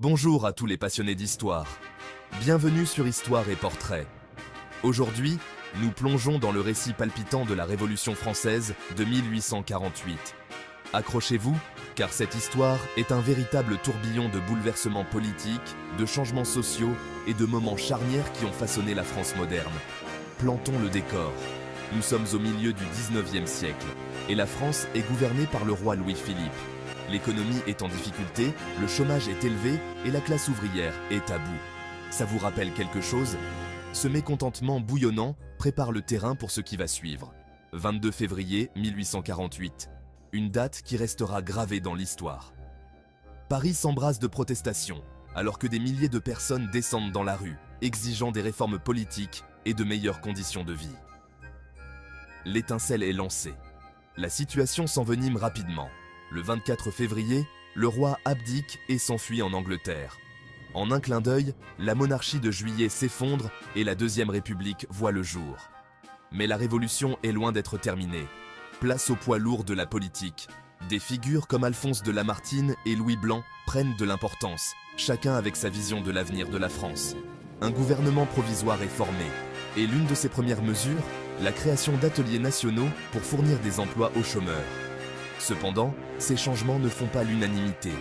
Bonjour à tous les passionnés d'histoire. Bienvenue sur Histoire et Portrait. Aujourd'hui, nous plongeons dans le récit palpitant de la Révolution française de 1848. Accrochez-vous, car cette histoire est un véritable tourbillon de bouleversements politiques, de changements sociaux et de moments charnières qui ont façonné la France moderne. Plantons le décor. Nous sommes au milieu du 19e siècle, et la France est gouvernée par le roi Louis-Philippe. L'économie est en difficulté, le chômage est élevé et la classe ouvrière est à bout. Ça vous rappelle quelque chose? Ce mécontentement bouillonnant prépare le terrain pour ce qui va suivre. 22 février 1848, une date qui restera gravée dans l'histoire. Paris s'embrase de protestations, alors que des milliers de personnes descendent dans la rue, exigeant des réformes politiques et de meilleures conditions de vie. L'étincelle est lancée. La situation s'envenime rapidement. Le 24 février, le roi abdique et s'enfuit en Angleterre. En un clin d'œil, la monarchie de Juillet s'effondre et la Deuxième République voit le jour. Mais la Révolution est loin d'être terminée. Place au poids lourd de la politique. Des figures comme Alphonse de Lamartine et Louis Blanc prennent de l'importance, chacun avec sa vision de l'avenir de la France. Un gouvernement provisoire est formé, et l'une de ses premières mesures, la création d'ateliers nationaux pour fournir des emplois aux chômeurs. Cependant, ces changements ne font pas l'unanimité,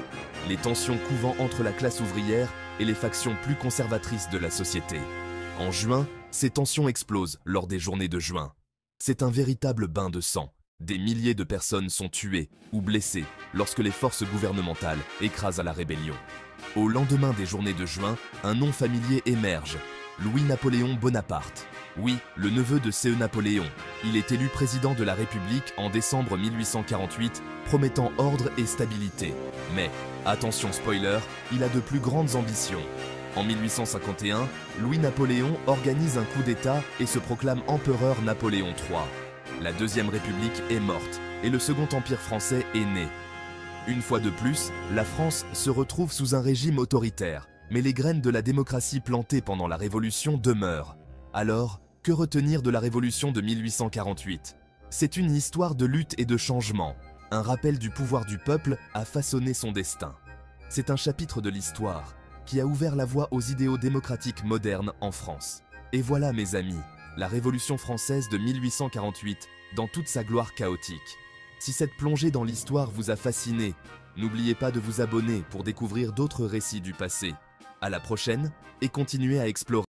les tensions couvant entre la classe ouvrière et les factions plus conservatrices de la société. En juin, ces tensions explosent lors des journées de juin. C'est un véritable bain de sang. Des milliers de personnes sont tuées ou blessées lorsque les forces gouvernementales écrasent la rébellion. Au lendemain des journées de juin, un nom familier émerge, Louis-Napoléon Bonaparte. Oui, le neveu de C.E. Napoléon. Il est élu président de la République en décembre 1848, promettant ordre et stabilité. Mais, attention spoiler, il a de plus grandes ambitions. En 1851, Louis-Napoléon organise un coup d'État et se proclame empereur Napoléon III. La Deuxième République est morte et le Second Empire français est né. Une fois de plus, la France se retrouve sous un régime autoritaire, mais les graines de la démocratie plantées pendant la Révolution demeurent. Alors, que retenir de la Révolution de 1848? C'est une histoire de lutte et de changement, un rappel du pouvoir du peuple à façonner son destin. C'est un chapitre de l'histoire qui a ouvert la voie aux idéaux démocratiques modernes en France. Et voilà mes amis, la Révolution française de 1848 dans toute sa gloire chaotique. Si cette plongée dans l'histoire vous a fasciné, n'oubliez pas de vous abonner pour découvrir d'autres récits du passé. À la prochaine et continuez à explorer